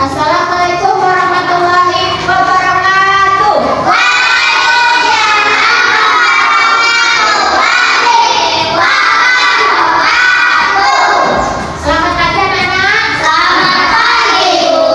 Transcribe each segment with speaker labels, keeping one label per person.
Speaker 1: Assalamualaikum warahmatullahi wabarakatuh. Selamat pagi anak-anak.
Speaker 2: Selamat pagi, Bu.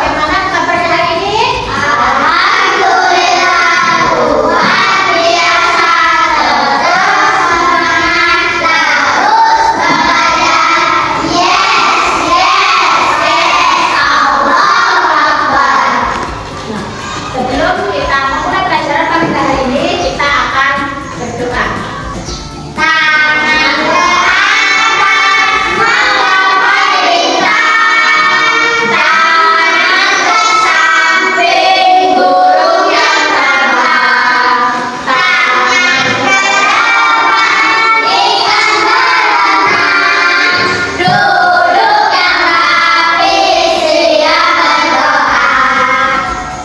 Speaker 1: Bagaimana kabarnya hari ini?
Speaker 2: Alhamdulillah, luar biasa. Terus semangat, terus belajar. Yes, Allahu Akbar.
Speaker 1: Nah, sebelum kita mulai pelajaran pada hari ini, kita akan berdoa.
Speaker 2: Tangan ke atas, menggapai bintang. Tangan ke samping, burung yang terbang. Tangan ke depan, ikan berenang. Duduk yang rapi, siap berdoa.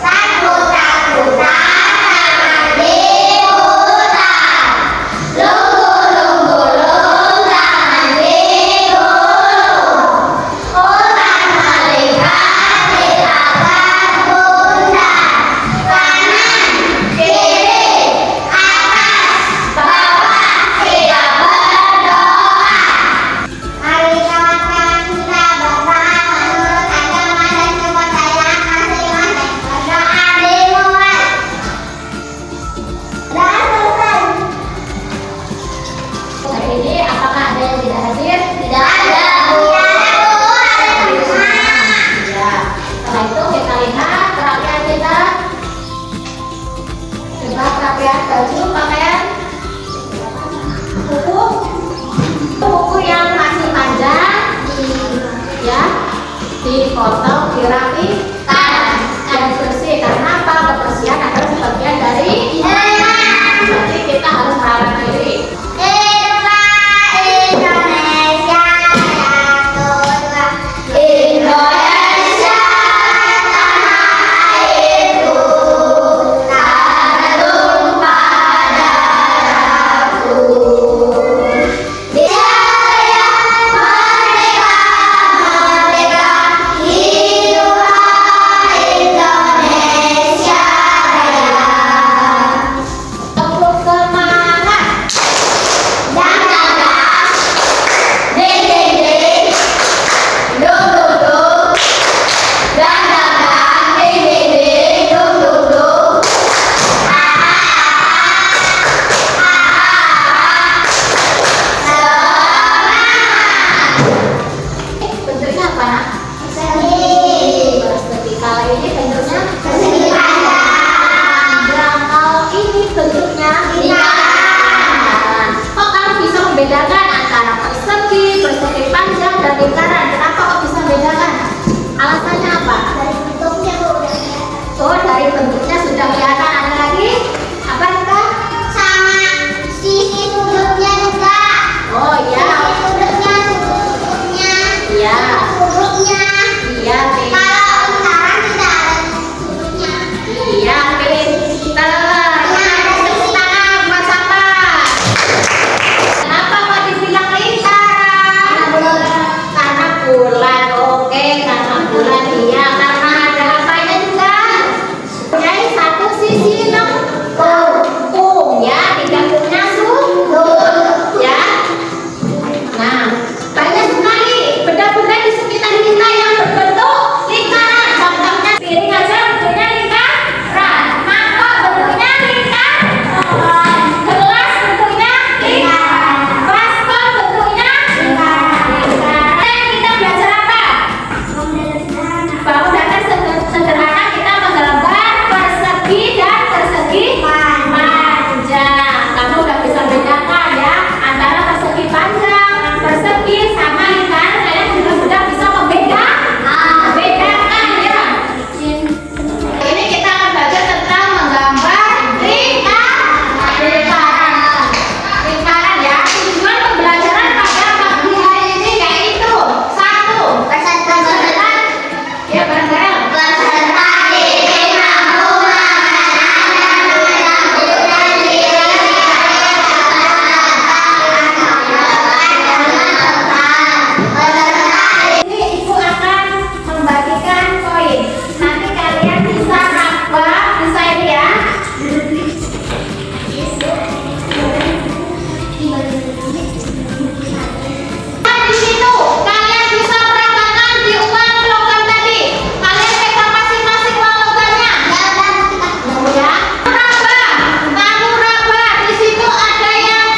Speaker 2: Takut-takutan, tangan diputar. Lunggu-lunggu-lung, tangan digulung. Ulang melihat, tidak tertunda. Kanan, kiri, atas, bawah, siap berdoa. Mari kawan-kawan kita berdoa menurut agama dan kepercayaan masing-masing. Berdoa dimulai. Dan selesai.
Speaker 1: Hari ini apakah ada yang tidak hadir?
Speaker 2: Tidak ada, Bu. Ada di rumah.
Speaker 1: Ya. Setelah itu kita lihat perapian kita. Coba perapian baju, pakaian, buku yang masih panjang, ya, dipotong, dirapikan dan bersih. Karena apa? Kebersihan adalah sebagian dari iman. Jadi kita harus merawat diri.
Speaker 2: Hiduplah Indonesia Raya. Indonesia tanah airku, tanah tumpah darahku. Jaya merdeka, merdeka, hiduplah
Speaker 1: Nah, di situ kalian bisa peragakan di uang logam tadi. Kalian pegang masing-masing uang logamnya. Ya. Kamu raba. Di situ ada yang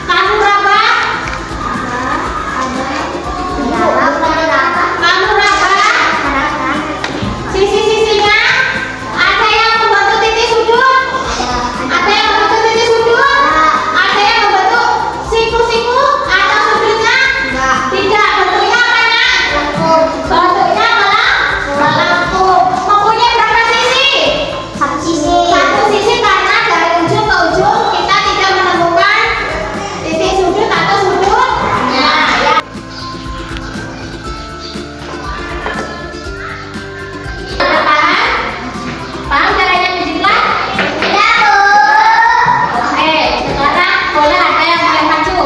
Speaker 1: kamu raba. Kamu raba. Sisi-sisinya ada yang membentuk titik sudut. Ada yang membentuk titik sudut. Ada yang membentuk siku-siku atau sudutnya. Tidak, bentuknya apa nak? Bentuknya melengkung. Mempunyai berapa sisi? Satu sisi karena dari ujung ke ujung kita tidak menemukan titik sudut atau sudut. Nah, ya. Paham? Paham caranya menjilat? Oke, sekarang boleh ada yang mulai maju.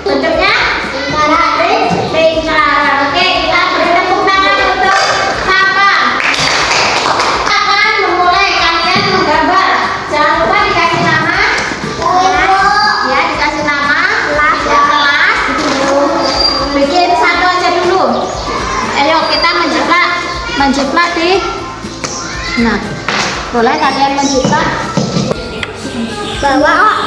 Speaker 1: Bentuknya lingkaran. Oke, kita beri tepuk tangan untuk siapa? Akan memulai kalian menggambar. Jangan lupa dikasih nama. Ya, dikasih nama. Ya, kelas. Bikin satu aja dulu. Ayo kita menjiplak di. Nah, boleh kalian menjiplak.
Speaker 2: Bawa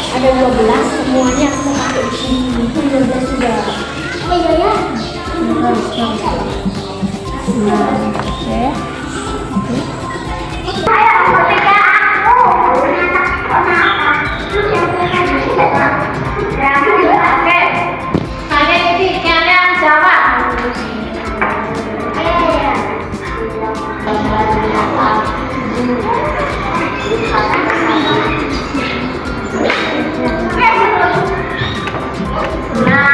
Speaker 2: ada 12 semuanya aku pakai di sini. 12 sudah. Oh iya ya.
Speaker 1: Oke. Kalian jawab. Nah,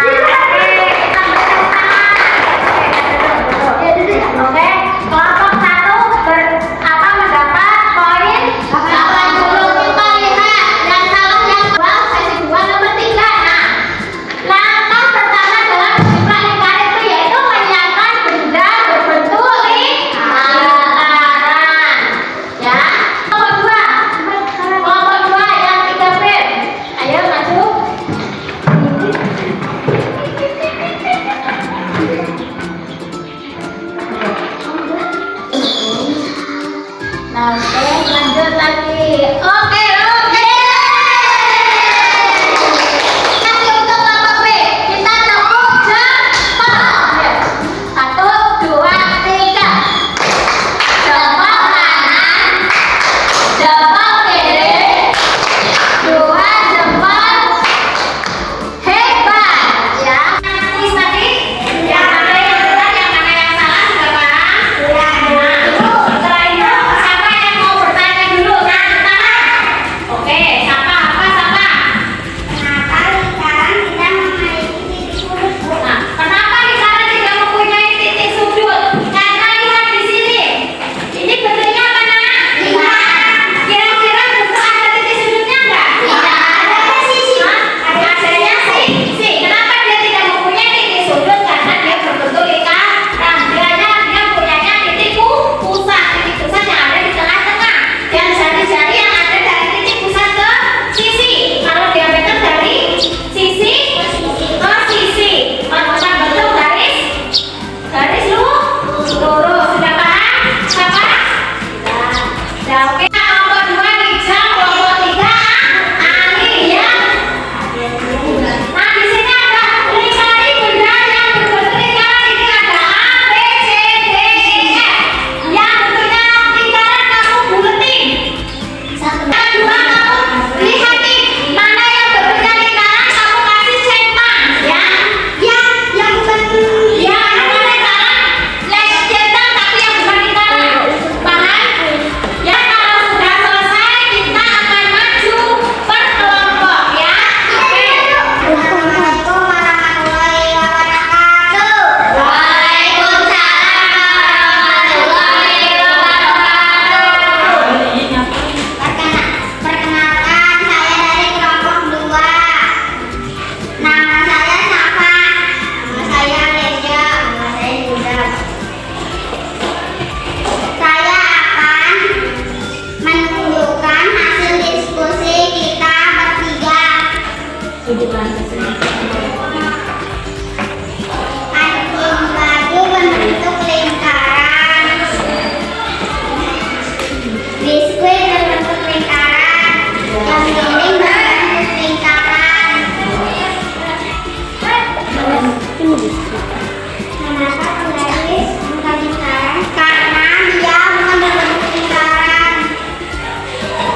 Speaker 2: Kenapa penggaris bukan lingkaran?
Speaker 1: Karena dia bukan berbentuk lingkaran.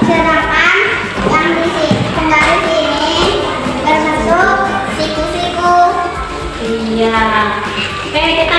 Speaker 2: Sedangkan yang di penggaris ini berbentuk siku-siku.
Speaker 1: Iya. Oke, kita